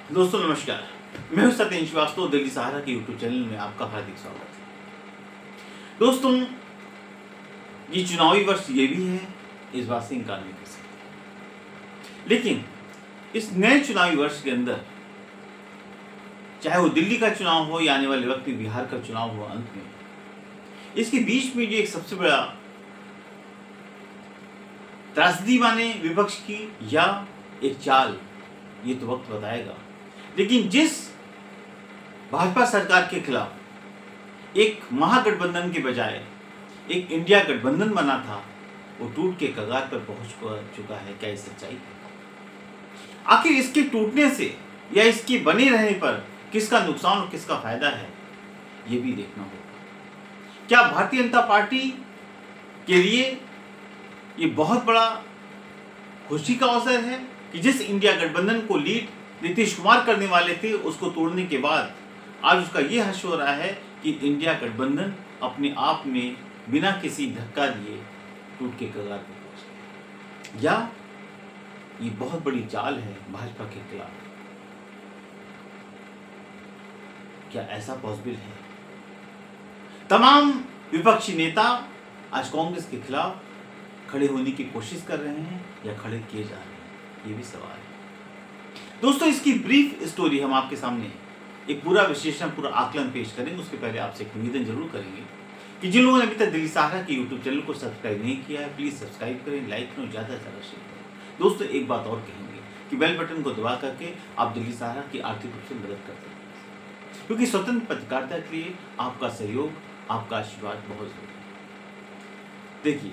दोस्तों नमस्कार, मैं हूं सत्येंद्र श्रीवास्तव। दिल्ली सहारा के यूट्यूब चैनल में आपका हार्दिक स्वागत है। दोस्तों, ये चुनावी वर्ष ये भी है, इस बात से इनकार नहीं कर सकते। लेकिन इस नए चुनावी वर्ष के अंदर, चाहे वो दिल्ली का चुनाव हो या आने वाले वक्त में बिहार का चुनाव हो, अंत में इसके बीच में जो एक सबसे बड़ा त्रासदी माने विपक्ष की या एक चाल, ये तो वक्त बताएगा। लेकिन जिस भाजपा सरकार के खिलाफ एक महागठबंधन के बजाय एक इंडिया गठबंधन बना था, वो टूट के कगार पर पहुंच चुका है। क्या ये सच्चाई है? आखिर इसके टूटने से या इसके बने रहने पर किसका नुकसान और किसका फायदा है, ये भी देखना होगा। क्या भारतीय जनता पार्टी के लिए ये बहुत बड़ा खुशी का अवसर है कि जिस इंडिया गठबंधन को लीड नीतीश कुमार करने वाले थे, उसको तोड़ने के बाद आज उसका यह हर्ष हो रहा है कि इंडिया गठबंधन अपने आप में बिना किसी धक्का दिए टूट के कगार पर पहुंच गया? या ये बहुत बड़ी चाल है भाजपा के खिलाफ? क्या ऐसा पॉसिबल है? तमाम विपक्षी नेता आज कांग्रेस के खिलाफ खड़े होने की कोशिश कर रहे हैं या खड़े किए जा रहे हैं, ये भी सवाल है। दोस्तों, इसकी ब्रीफ स्टोरी हम आपके सामने एक पूरा विश्लेषण, पूरा आकलन पेश करेंगे। उसके पहले आपसे एक निवेदन जरूर करेंगे कि जिन लोगों ने अभी तक दिल्ली सहारा के यूट्यूब चैनल को सब्सक्राइब नहीं किया है, प्लीज सब्सक्राइब करें, लाइक करें, ज़्यादा से ज़्यादा शेयर करें। दोस्तों, एक बात और कहेंगे कि बेल बटन को दबा करके आप दिल्ली सहारा की आर्थिक रूप से मदद कर सकते हैं, क्योंकि स्वतंत्र पत्रकारिता के लिए आपका सहयोग, आपका आशीर्वाद बहुत जरूरी है। देखिए,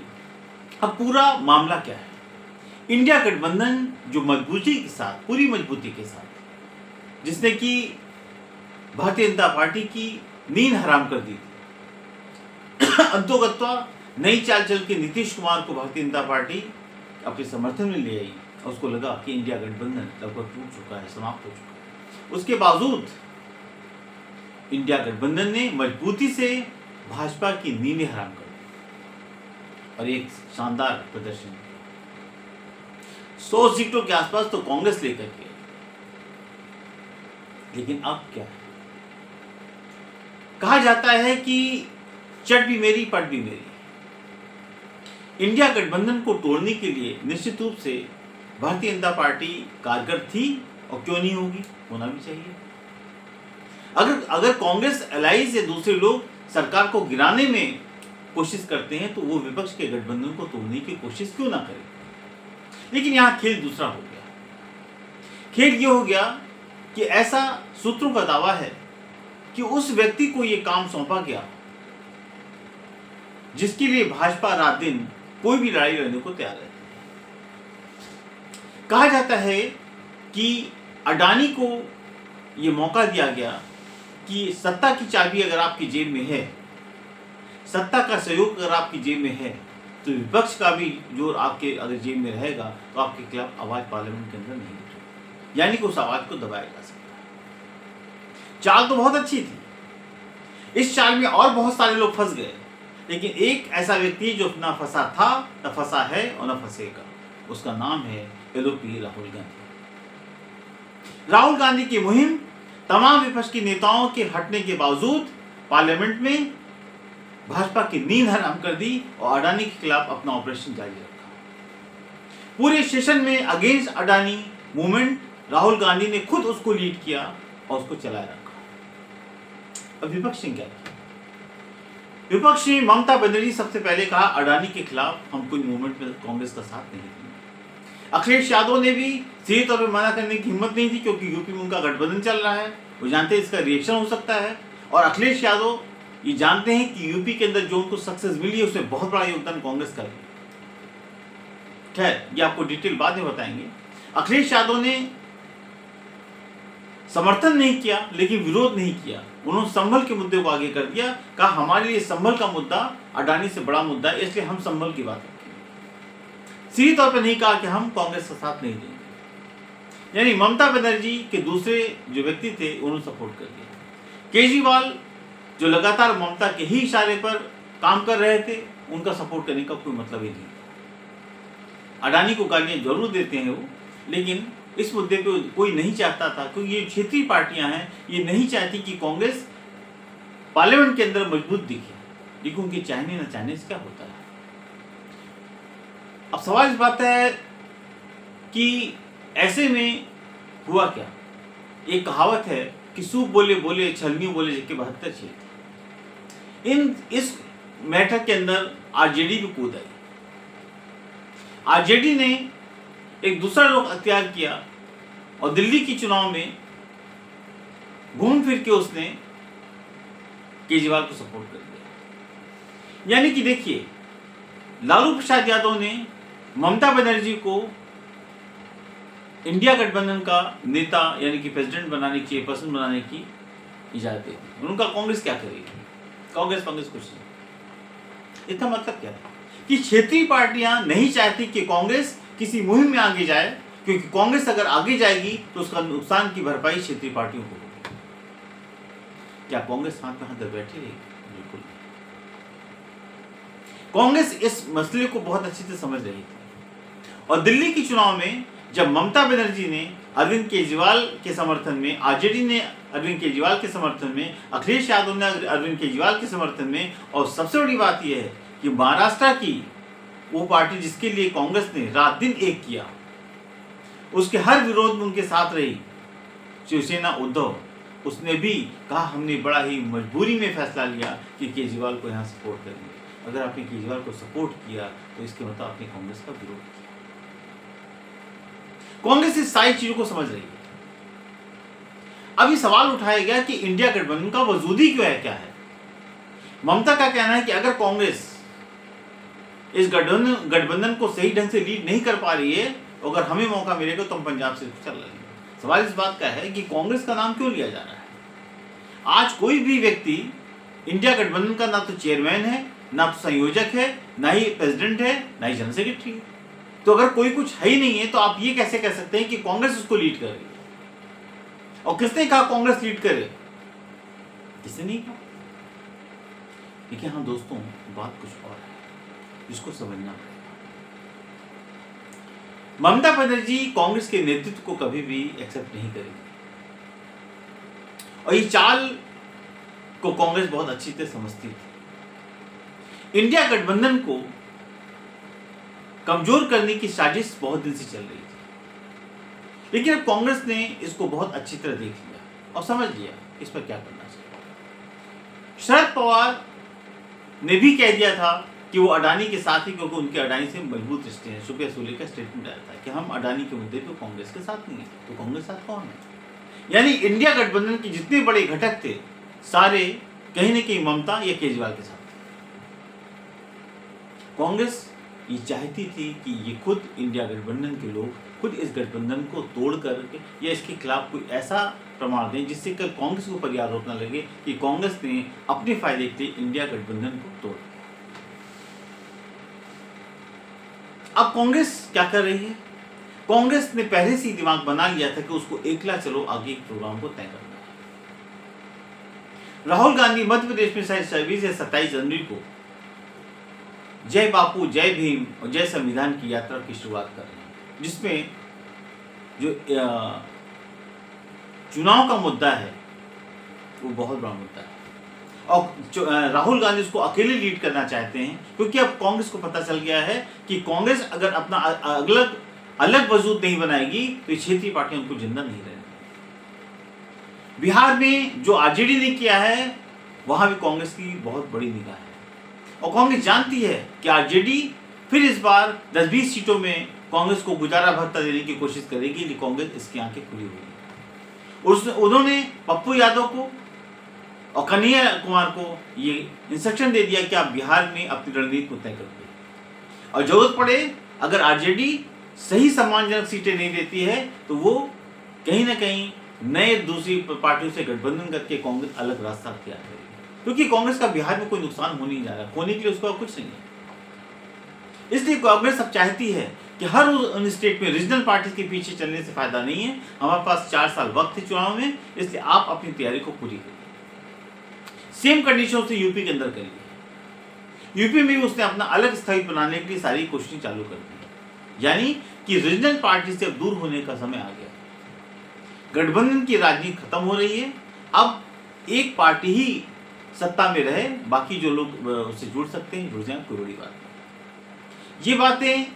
अब पूरा मामला क्या है। इंडिया गठबंधन जो मजबूती के साथ, पूरी मजबूती के साथ, जिसने कि भारतीय जनता पार्टी की नींद हराम कर दी थी, अंतोगत्वा नई चाल चल के नीतीश कुमार को भारतीय जनता पार्टी अपने समर्थन में ले आई और उसको लगा कि इंडिया गठबंधन लगभग टूट चुका है, समाप्त हो चुका है। उसके बावजूद इंडिया गठबंधन ने मजबूती से भाजपा की नींदें हराम कर दी और एक शानदार प्रदर्शन, 100 सीटों के आसपास तो कांग्रेस लेकर के। लेकिन अब क्या है? कहा जाता है कि चट भी मेरी पट भी मेरी। इंडिया गठबंधन को तोड़ने के लिए निश्चित रूप से भारतीय जनता पार्टी कारगर थी, और क्यों नहीं होगी, होना भी चाहिए। अगर कांग्रेस एलाइज या दूसरे लोग सरकार को गिराने में कोशिश करते हैं, तो वो विपक्ष के गठबंधन को तोड़ने की कोशिश क्यों ना करें। लेकिन यहां खेल दूसरा हो गया। खेल ये हो गया कि ऐसा सूत्रों का दावा है कि उस व्यक्ति को यह काम सौंपा गया जिसके लिए भाजपा रात दिन कोई भी लड़ाई लड़ने को तैयार है। कहा जाता है कि अडानी को यह मौका दिया गया कि सत्ता की चाबी अगर आपकी जेब में है, सत्ता का सहयोग अगर आपकी जेब में है, तो विपक्ष का भी जोर आपके अगर जेब में रहेगा तो आपके खिलाफ आवाज पार्लियामेंट के अंदर नहीं उठेगी, यानी कि उस आवाज को दबाया जा सकता है। चाल तो बहुत अच्छी थी। इस चाल में और बहुत सारे लोग फंस गए, लेकिन एक ऐसा व्यक्ति जो ना फंसा था, न फंसा है और न फंसेगा। उसका नाम है एलओपी राहुल गांधी। राहुल गांधी की मुहिम तमाम विपक्ष के नेताओं के हटने के बावजूद पार्लियामेंट में भाजपा की नींद हराम कर दी और अडानी के खिलाफ अपना ऑपरेशन जारी रखा। पूरे सेशन में अगेंस्ट अडानी मूवमेंट राहुल गांधी ने खुद उसको लीड किया और उसको चलाए रखा। अब विपक्ष ने क्या किया? विपक्ष ने, ममता बनर्जी सबसे पहले कहा अडानी के खिलाफ हम कोई मूवमेंट में कांग्रेस का साथ नहीं देंगे। अखिलेश यादव ने भी सीधे तौर पर मना करने की हिम्मत नहीं थी, क्योंकि यूपी में उनका गठबंधन चल रहा है, वो जानते हैं इसका रिएक्शन हो सकता है। और अखिलेश यादव ये जानते हैं कि यूपी के अंदर जो उनको सक्सेस मिली है, उसमें बहुत बड़ा योगदान कांग्रेस का है। खैर, ये आपको डिटेल बाद में बताएंगे। अखिलेश यादव ने समर्थन नहीं किया, लेकिन विरोध नहीं किया। उन्होंने संभल के मुद्दे को आगे कर दिया, कहा हमारे लिए संभल का मुद्दा अडानी से बड़ा मुद्दा है, इसलिए हम संभल की बात रखेंगे। सीधे तौर पर नहीं कहा कि हम कांग्रेस का साथ नहीं देंगे। यानी ममता बनर्जी के दूसरे जो व्यक्ति थे, उन्होंने सपोर्ट कर दिया। केजरीवाल जो लगातार ममता के ही इशारे पर काम कर रहे थे, उनका सपोर्ट करने का कोई मतलब ही नहीं। अडानी को गालियां जरूर देते हैं वो, लेकिन इस मुद्दे को कोई नहीं चाहता था, क्योंकि ये क्षेत्रीय पार्टियां हैं, ये नहीं चाहती कि कांग्रेस पार्लियामेंट के अंदर मजबूत दिखे, लेकिन उनके चाहने न चाहने से क्या होता है। अब सवाल इस बात है कि ऐसे में हुआ क्या। एक कहावत है कि सूप बोले बोले छलनियों बोले जबकि 72 छेद। इस मैटर के अंदर आरजेडी भी कूद आई। आरजेडी ने एक दूसरा रुख अख्तियार किया और दिल्ली की चुनाव में घूम फिर के उसने केजरीवाल को सपोर्ट कर दिया। यानी कि देखिए, लालू प्रसाद यादव ने ममता बनर्जी को इंडिया गठबंधन का नेता यानी कि प्रेसिडेंट बनाने की, चेयरपर्सन बनाने की इजाजत दे दी। उनका कांग्रेस क्या करेगी? कांग्रेस कुछ नहीं। इसका मतलब क्या है कि क्षेत्रीय पार्टियां नहीं चाहती कि कांग्रेस किसी मुहिम में आगे जाए, क्योंकि कांग्रेस अगर आगे जाएगी तो उसका नुकसान की भरपाई क्षेत्रीय पार्टियों को होगी। क्या कांग्रेस हाथ में हाथ धर बैठी रहेगी? बिल्कुल नहीं। कांग्रेस इस मसले को बहुत अच्छी से समझ रही थी और दिल्ली के चुनाव में जब ममता बनर्जी ने अरविंद केजरीवाल के समर्थन में, आरजेडी ने अरविंद केजरीवाल के समर्थन में, अखिलेश यादव ने अरविंद केजरीवाल के समर्थन में, और सबसे बड़ी बात यह है कि महाराष्ट्र की वो पार्टी जिसके लिए कांग्रेस ने रात दिन एक किया, उसके हर विरोध में उनके साथ रही शिवसेना उद्धव, उसने भी कहा हमने बड़ा ही मजबूरी में फैसला लिया कि केजरीवाल को यहाँ सपोर्ट करेंगे। अगर आपने केजरीवाल को सपोर्ट किया तो इसके मतलब आपने कांग्रेस का विरोध किया। कांग्रेस इस सारी चीजों को समझ रही है। अब ये सवाल उठाया गया कि इंडिया गठबंधन का वजूद ही क्यों है, क्या है। ममता का कहना है कि अगर कांग्रेस इस गठबंधन को सही ढंग से लीड नहीं कर पा रही है, तो अगर हमें मौका मिलेगा तो हम पंजाब से चल लेंगे। सवाल इस बात का है कि कांग्रेस का नाम क्यों लिया जा रहा है। आज कोई भी व्यक्ति इंडिया गठबंधन का ना तो चेयरमैन है, ना तो संयोजक है, ना ही प्रेसिडेंट है, ना ही जनरल सेक्रेटरी है। तो अगर कोई कुछ है ही नहीं है तो आप ये कैसे कह सकते हैं कि कांग्रेस उसको लीड कर रही है। और किसने कहा कांग्रेस लीड करे? किसने नहीं कहा। देखिए हाँ दोस्तों, बात कुछ और है जिसको समझना पड़ेगा। ममता बनर्जी कांग्रेस के नेतृत्व को कभी भी एक्सेप्ट नहीं करेगी और ये चाल को कांग्रेस बहुत अच्छी तरह समझती थी। इंडिया गठबंधन को कमजोर करने की साजिश बहुत दिन से चल रही थी, लेकिन अब कांग्रेस ने इसको बहुत अच्छी तरह देख लिया और समझ लिया इस पर क्या करना चाहिए। शरद पवार ने भी कह दिया था कि वो अडानी के साथ ही, क्योंकि उनके अडानी से मजबूत रिश्ते हैं। सुप्रिया सुले का स्टेटमेंट आया था कि हम अडानी के मुद्दे पे कांग्रेस के साथ नहीं है। तो कांग्रेस साथ कौन है? यानी इंडिया गठबंधन के जितने बड़े घटक थे सारे कहीं न कहीं ममता या केजरीवाल के साथ थे। कांग्रेस ये चाहती थी कि ये खुद इंडिया गठबंधन के लोग खुद इस गठबंधन को तोड़ करके या इसके खिलाफ कोई ऐसा प्रमाण दें जिससे कल कांग्रेस को पर आरोप न लगे कि कांग्रेस ने अपने फायदे के लिए इंडिया गठबंधन को तोड़। अब कांग्रेस क्या कर रही है? कांग्रेस ने पहले से ही दिमाग बना लिया था कि उसको एकला चलो आगे प्रोग्राम को तय करना है। राहुल गांधी मध्य प्रदेश में शायद 26 या 27 जनवरी को जय बापू, जय भीम और जय संविधान की यात्रा की शुरुआत कर रहे हैं, जिसमें जो चुनाव का मुद्दा है वो बहुत बड़ा मुद्दा है और राहुल गांधी उसको अकेले लीड करना चाहते हैं, क्योंकि अब कांग्रेस को पता चल गया है कि कांग्रेस अगर अपना अलग वजूद नहीं बनाएगी तो क्षेत्रीय पार्टियां उनको जिंदा नहीं रहेंगी। बिहार में जो आरजेडी ने किया है वहां भी कांग्रेस की बहुत बड़ी निगाह है और कांग्रेस जानती है कि आरजेडी फिर इस बार 10-20 सीटों में कांग्रेस को गुजारा भत्ता देने की कोशिश करेगी, लेकिन कांग्रेस इसकी आंखें खुली हुई है। उन्होंने पप्पू यादव को और कन्हैया कुमार को ये इंस्ट्रक्शन दे दिया कि आप बिहार में अपनी रणनीति को तय करते हैं और जरूरत पड़े अगर आरजेडी सही सम्मानजनक सीटें नहीं देती है तो वो कहीं ना कहीं नए दूसरी पार्टियों से गठबंधन करके कांग्रेस अलग रास्ता अख्तियार करेगी, क्योंकि कांग्रेस का बिहार में कोई नुकसान होने नहीं जा रहा, खोने के लिए उसका कुछ नहीं है। इसलिए कांग्रेस अब चाहती है कि हर उन स्टेट में रीजनल पार्टी के पीछे चलने से फायदा नहीं है। हमारे पास 4 साल वक्त है चुनाव में, इसलिए आप अपनी तैयारी को पूरी करिए। सेम कंडीशन से यूपी के अंदर करिए। यूपी में भी उसने अपना अलग स्थायित्व बनाने के लिए सारी कोशिशें चालू कर दी, यानी कि रीजनल पार्टी से अब दूर होने का समय आ गया। गठबंधन की राजनीति खत्म हो रही है। अब एक पार्टी ही सत्ता में रहे, बाकी जो लोग उससे जुड़ सकते हैं जुड़ जाए, कोई बड़ी बात नहीं। ये बातें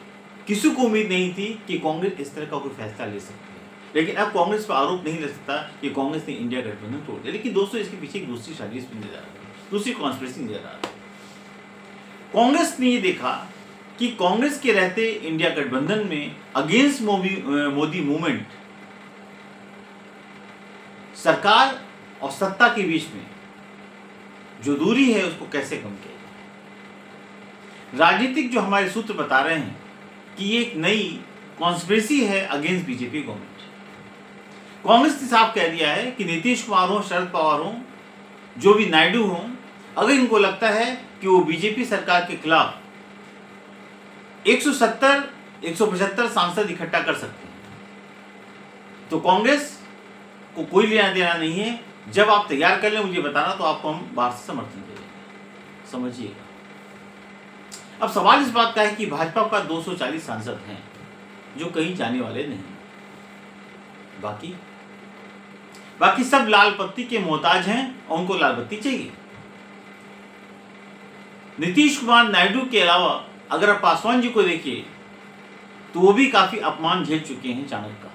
किसी को उम्मीद नहीं थी कि कांग्रेस इस तरह का कोई फैसला ले सकती है, लेकिन अब कांग्रेस पर आरोप नहीं लग सकता कि कांग्रेस ने इंडिया गठबंधन तोड़ दिया। लेकिन दोस्तों, इसके पीछे एक दूसरी साजिश नजर आ रही है, दूसरी कॉन्स्पिरेसी नजर आ रही है। कांग्रेस ने ये देखा कि कांग्रेस के रहते इंडिया गठबंधन में अगेंस्ट मोदी मूवमेंट, सरकार और सत्ता के बीच में जो दूरी है उसको कैसे कम किया जाए। राजनीतिक जो हमारे सूत्र बता रहे हैं कि ये एक नई कॉन्स्पिरेसी है अगेंस्ट बीजेपी गवर्नमेंट। कांग्रेस ने साफ कह दिया है कि नीतीश कुमार हो, शरद पवार हो, जो भी नायडू हो, अगर इनको लगता है कि वो बीजेपी सरकार के खिलाफ 170-175 सांसद इकट्ठा कर सकते हैं, तो कांग्रेस को कोई लेना देना नहीं है। जब आप तैयार कर लें मुझे बताना, तो आपको हम बाहर से समर्थन देंगे, समझिएगा। अब सवाल इस बात का है कि भाजपा का 240 सांसद हैं जो कहीं जाने वाले नहीं, बाकी सब लाल पत्ती के मोहताज हैं और उनको लाल बत्ती चाहिए। नीतीश कुमार, नायडू के अलावा अगर आप पासवान जी को देखिए तो वो भी काफी अपमान झेल चुके हैं चाणक्य का,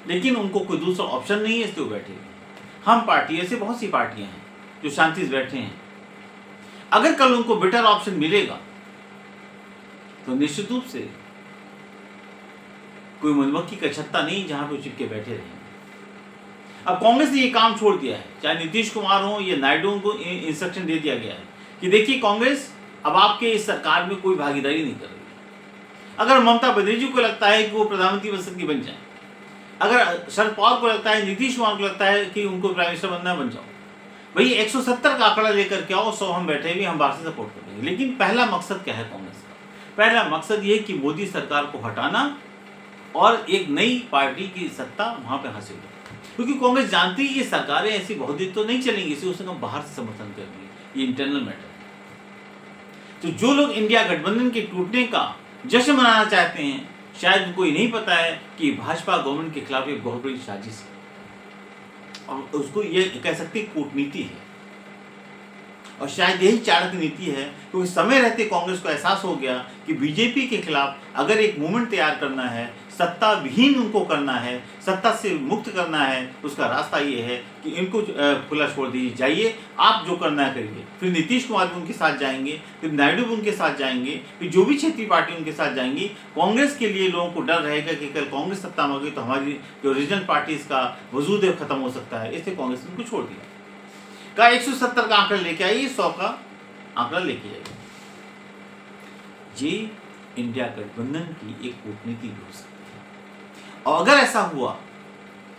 लेकिन उनको कोई दूसरा ऑप्शन नहीं है, इसलिए वो बैठे हैं। हम पार्टी, ऐसे बहुत सी पार्टियां हैं जो शांति से बैठे हैं। अगर कल उनको बेटर ऑप्शन मिलेगा तो निश्चित रूप से कोई मधुमक्खी का छत्ता नहीं जहां पे चिपके बैठे रहेंगे। अब कांग्रेस ने ये काम छोड़ दिया है, चाहे नीतीश कुमार हो या नायडू को इंस्ट्रक्शन दे दिया गया है कि देखिए कांग्रेस अब आपके इस सरकार में कोई भागीदारी नहीं कर रही। अगर ममता बनर्जी को लगता है कि वो प्रधानमंत्री बन सकती, बन जाए। अगर शरद पवार को लगता है, नीतीश कुमार को लगता है कि उनको प्राइम मिनिस्टर बनना है, बन जाओ भाई। 170 का आंकड़ा लेकर के आओ, 100 हम बैठे भी, हम बाहर से सपोर्ट कर देंगे। लेकिन पहला मकसद क्या है कांग्रेस का? पहला मकसद ये कि मोदी सरकार को हटाना और एक नई पार्टी की सत्ता वहां पे हासिल हो, क्योंकि कांग्रेस जानती है ये सरकारें ऐसी बहुत दिन तो नहीं चलेंगी, इसे उससे हम बाहर से समर्थन करेंगे, ये इंटरनल मैटर है। तो जो लोग इंडिया गठबंधन के टूटने का जश्न मनाना चाहते हैं, शायद उनको ये नहीं पता है कि भाजपा गवर्नमेंट के खिलाफ एक बहुत बड़ी साजिश है और उसको ये कह सकते कूटनीति है, और शायद यही चाणक्य नीति है। क्योंकि समय रहते कांग्रेस को एहसास हो गया कि बीजेपी के खिलाफ अगर एक मूवमेंट तैयार करना है, सत्ता विहीन उनको करना है, सत्ता से मुक्त करना है, उसका रास्ता ये है कि इनको खुला छोड़ दीजिए, जाइए आप जो करना है करिए। फिर नीतीश कुमार भी उनके साथ जाएंगे, फिर नायडू भी उनके साथ जाएंगे, फिर जो भी क्षेत्रीय पार्टी उनके साथ जाएंगी। कांग्रेस के लिए लोगों को डर रहेगा कि कल कांग्रेस सत्ता में होगी तो हमारी जो रीजनल पार्टीज का वजूद है खत्म हो सकता है, इसलिए कांग्रेस ने उनको छोड़ दिया। का 170 का आंकड़ा लेके आइए, 100 का आंकड़ा लेके आइए। ये इंडिया गठबंधन की एक कूटनीति भी हो सकती है, और अगर ऐसा हुआ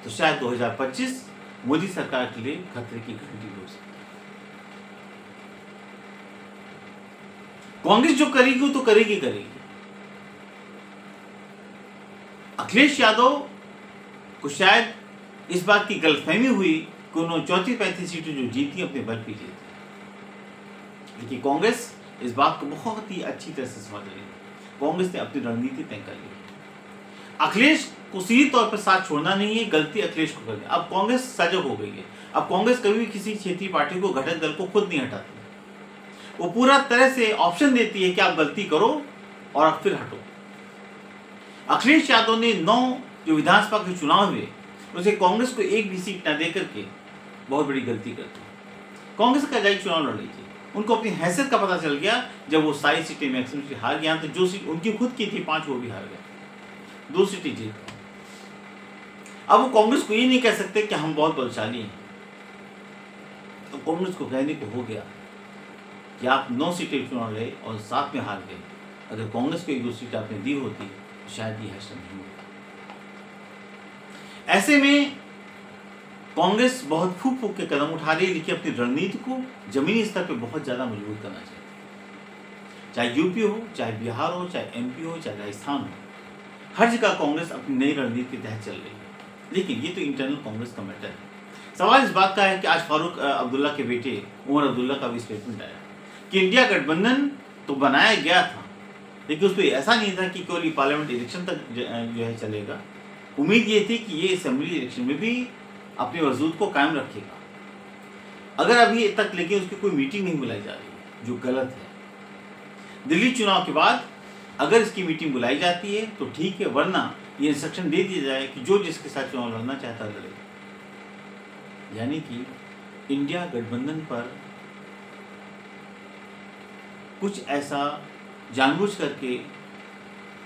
तो शायद 2025 मोदी सरकार के लिए खतरे की घंटी भी हो सकती है। कांग्रेस जो करेगी वो तो करेगी। अखिलेश यादव को शायद इस बात की गलतफहमी हुई कि उन्होंने 34-35 सीटें जो जीती अपने बल पे जीती, लेकिन कांग्रेस इस बात को बहुत ही अच्छी तरह से समझ रही है। कांग्रेस ने अपनी रणनीति तय कर ली। अखिलेश को सीधे तौर पर साथ छोड़ना नहीं है, गलती अखिलेश को करनी। अब कांग्रेस सजग हो गई है। अब कांग्रेस कभी भी किसी क्षेत्रीय पार्टी को, घटक दल को खुद नहीं हटाती, वो पूरा तरह से ऑप्शन देती है कि आप गलती करो और फिर हटो। अखिलेश यादव ने 9 जो विधानसभा के चुनाव हुए उसे कांग्रेस को एक भी सीट न देकर के बहुत बड़ी गलती करती। कांग्रेस का जाई चुनाव लड़ लीजिए, उनको अपनी हैसियत का पता चल गया जब वो सारी सीटें मैक्सिमम हार गया। तो जो सीट उनकी खुद की थी 5 वो भी हार गया, 2 सीटें जीत। अब वो कांग्रेस को ये नहीं कह सकते कि हम बहुत बलशाली हैं। तो कांग्रेस को कहने को हो गया कि आप 9 सीटें चुनाव लड़े और 7 में हार गए। अगर कांग्रेस को 1-2 सीट आपने दी होती तो शायद ये हैसियत नहीं होता। ऐसे में कांग्रेस बहुत फूक फूक के कदम उठा रही है, लेकिन अपनी रणनीति को जमीनी स्तर पर बहुत ज्यादा मजबूत करना चाहिए। चाहे यूपी हो, चाहे बिहार हो, चाहे एमपी हो, चाहे राजस्थान हो, हर जगह कांग्रेस अपनी नई रणनीति के तहत चल रही है। लेकिन ये तो इंटरनल कांग्रेस का मैटर है। सवाल इस बात का है कि आज फारूक अब्दुल्ला के बेटे उमर अब्दुल्ला का भी स्टेटमेंट आया कि इंडिया गठबंधन तो बनाया गया था, लेकिन उसमें ऐसा नहीं था कि केवल पार्लियामेंट इलेक्शन तक जो है चलेगा। उम्मीद ये थी कि ये असेंबली इलेक्शन में भी अपने वजूद को कायम रखेगा। अगर अभी तक लेकिन उसकी कोई मीटिंग नहीं बुलाई जा रही है, जो गलत है। दिल्ली चुनाव के बाद अगर इसकी मीटिंग बुलाई जाती है तो ठीक है, वरना ये इंस्ट्रक्शन दे दिया जाए कि जो जिसके साथ चुनाव लड़ना चाहता लड़े। यानी कि इंडिया गठबंधन पर कुछ ऐसा जानबूझ करके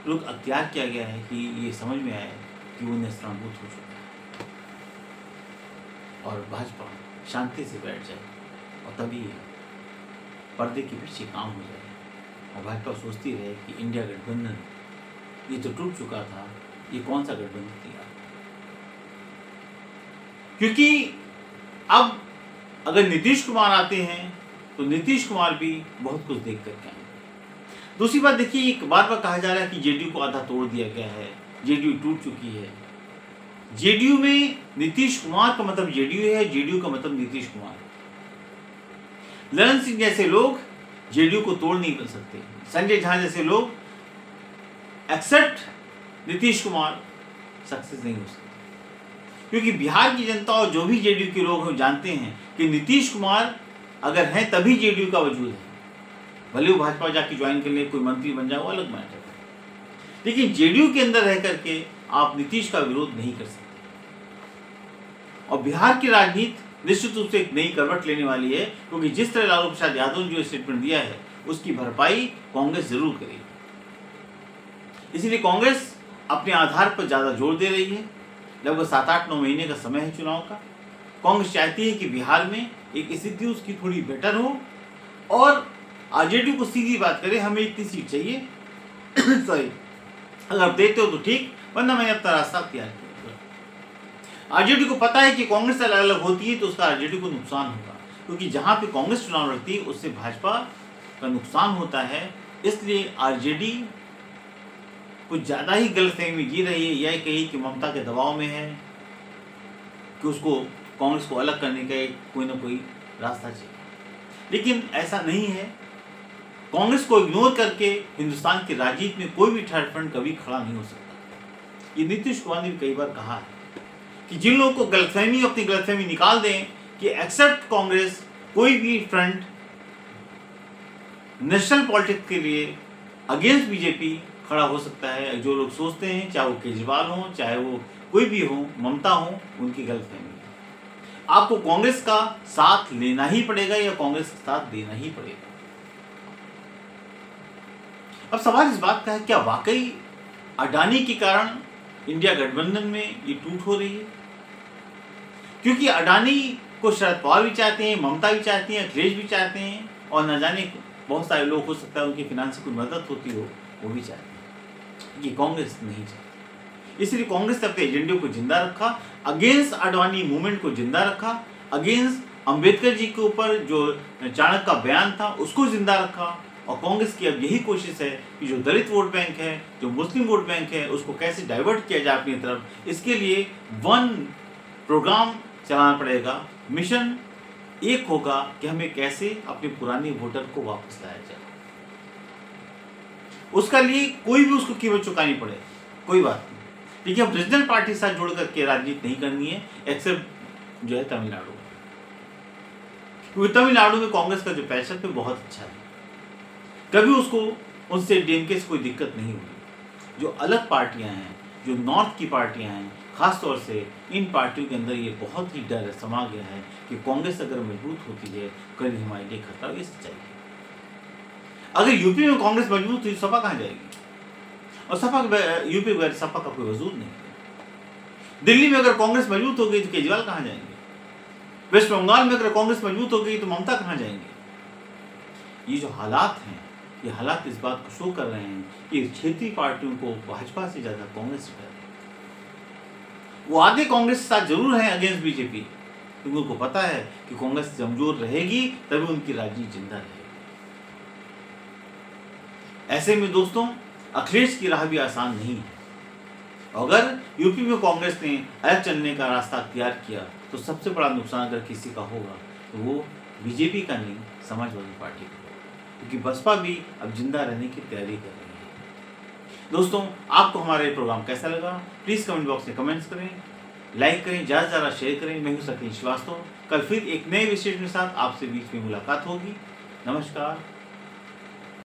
रुख अख्तियार किया गया है कि ये समझ में आया कि वो नेस्तनाबूद हो चुका है और भाजपा शांति से बैठ जाए और तभी पर्दे के पीछे काम हो जाए और भाजपा सोचती रहे कि इंडिया गठबंधन ये तो टूट चुका था, ये कौन सा गठबंधन किया। क्योंकि अब अगर नीतीश कुमार आते हैं तो नीतीश कुमार भी बहुत कुछ देख करके आएंगे। दूसरी बात देखिए, एक बार बार कहा जा रहा है कि जेडीयू को आधा तोड़ दिया गया है, जेडीयू टूट चुकी है। जेडीयू में नीतीश कुमार का मतलब जेडीयू है, जेडीयू का मतलब नीतीश कुमार है। ललन सिंह जैसे लोग जेडीयू को तोड़ नहीं कर सकते, संजय झा जैसे लोग एक्सेप्ट नीतीश कुमार सक्सेस नहीं हो सकते। क्योंकि बिहार की जनता और जो भी जेडीयू के लोग हैं जानते हैं कि नीतीश कुमार अगर हैं तभी जेडीयू का वजूद है। भले वो भाजपा जाके ज्वाइन कर ले, कोई मंत्री बन जाए, वो अलग मैटर है, लेकिन जेडीयू के अंदर रह करके आप नीतीश का विरोध नहीं कर सकते। और बिहार की राजनीति निश्चित रूप से एक नई करवट लेने वाली है, क्योंकि जिस तरह लालू प्रसाद यादव ने जो स्टेटमेंट दिया है उसकी भरपाई कांग्रेस जरूर करेगी। इसलिए कांग्रेस अपने आधार पर ज्यादा जोर दे रही है। लगभग 7-8-9 महीने का समय है चुनाव का। कांग्रेस चाहती है कि बिहार में एक स्थिति उसकी थोड़ी बेटर हो और आरजेडी को सीधी बात करें, हमें इतनी सीट चाहिए सॉरी, अगर आप देते हो तो ठीक, वरना मैंने अपना रास्ता तैयार किया। आरजेडी को पता है कि कांग्रेस अलग अलग होती है तो उसका आरजेडी को नुकसान होगा, क्योंकि जहां पे कांग्रेस चुनाव लड़ती है उससे भाजपा का नुकसान होता है। इसलिए आरजेडी कुछ ज्यादा ही गलतफहमी जी रही है, यह कही कि ममता के दबाव में है कि उसको कांग्रेस को अलग करने का कोई ना कोई रास्ता चाहिए, लेकिन ऐसा नहीं है। कांग्रेस को इग्नोर करके हिंदुस्तान की राजनीति में कोई भी थर्ड फ्रंट कभी खड़ा नहीं हो सकता। ये नीतीश कुमार ने भी कई बार कहा है कि जिन लोगों को गलतफहमी अपनी गलतफहमी निकाल दें कि एक्सेप्ट कांग्रेस कोई भी फ्रंट नेशनल पॉलिटिक्स के लिए अगेंस्ट बीजेपी खड़ा हो सकता है। जो लोग सोचते हैं, चाहे वो केजरीवाल हो, चाहे वो कोई भी हो, ममता हो, उनकी गलतफहमी। आपको कांग्रेस का साथ लेना ही पड़ेगा या कांग्रेस का साथ देना ही पड़ेगा। अब सवाल इस बात का है, क्या वाकई अडानी के कारण इंडिया गठबंधन में ये टूट हो रही है? क्योंकि अडानी को शरद पवार भी चाहते हैं, ममता भी चाहती हैं, अखिलेश भी चाहते हैं, और न जाने बहुत सारे लोग हो सकता है उनकी फाइनेंस से कोई मदद होती हो, वो भी चाहते हैं। ये कांग्रेस नहीं चाहती। इसलिए कांग्रेस ने अपने एजेंडे को जिंदा रखा, अगेंस्ट अडवाणी मूवमेंट को जिंदा रखा, अगेंस्ट अंबेडकर जी के ऊपर जो चाणक्य का बयान था उसको जिंदा रखा। और कांग्रेस की अब यही कोशिश है कि जो दलित वोट बैंक है, जो मुस्लिम वोट बैंक है, उसको कैसे डाइवर्ट किया जाए अपनी तरफ। इसके लिए वन प्रोग्राम चलाना पड़ेगा। मिशन एक होगा कि हमें कैसे अपने पुराने वोटर को वापस लाया जाए। उसका लिए कोई भी उसको कीमत चुकानी पड़े, कोई बात नहीं, लेकिन अब रीजनल पार्टी के साथ जुड़ करके राजनीति नहीं करनी है, एक्सेप्ट जो है तमिलनाडु। क्योंकि तमिलनाडु में कांग्रेस का जो पैशन है बहुत अच्छा है, कभी उसको उनसे डीएमके से कोई दिक्कत नहीं हुई। जो अलग पार्टियां हैं, जो नॉर्थ की पार्टियां हैं, खासतौर से इन पार्टियों के अंदर ये बहुत ही डर समा गया है कि कांग्रेस अगर मजबूत होती है कल हमारे लिए खतरा। ये सच्चाई है। अगर यूपी में कांग्रेस मजबूत हुई, सपा कहाँ जाएगी? और सपा यूपी में सपा का कोई वजूद नहीं है। दिल्ली में अगर कांग्रेस मजबूत हो गई तो केजरीवाल कहाँ जाएंगे? वेस्ट बंगाल में अगर कांग्रेस मजबूत हो गई तो ममता कहाँ जाएंगे? ये जो हालात हैं, ये हालात इस बात को शो कर रहे हैं कि क्षेत्रीय पार्टियों को भाजपा से ज्यादा कांग्रेस से डर है। वो आगे कांग्रेस के साथ जरूर है अगेंस्ट बीजेपी, क्योंकि उनको पता है कि कांग्रेस कमजोर रहेगी तभी उनकी राजनीति जिंदा रहेगी। ऐसे में दोस्तों, अखिलेश की राह भी आसान नहीं है। अगर यूपी में कांग्रेस ने अलग चलने का रास्ता अख्तियार किया तो सबसे बड़ा नुकसान अगर किसी का होगा तो वो बीजेपी का नहीं, समाजवादी पार्टी का, क्योंकि बसपा भी अब जिंदा रहने की तैयारी कर रही है। दोस्तों, आपको हमारा ये प्रोग्राम कैसा लगा? प्लीज कमेंट बॉक्स में कमेंट्स करें। लाइक करें, ज़्यादा से ज़्यादा शेयर करें। मैं हूँ सतीश श्रीवास्तव। कल फिर एक नए विषय के साथ आपसे बीच में मुलाकात होगी। नमस्कार।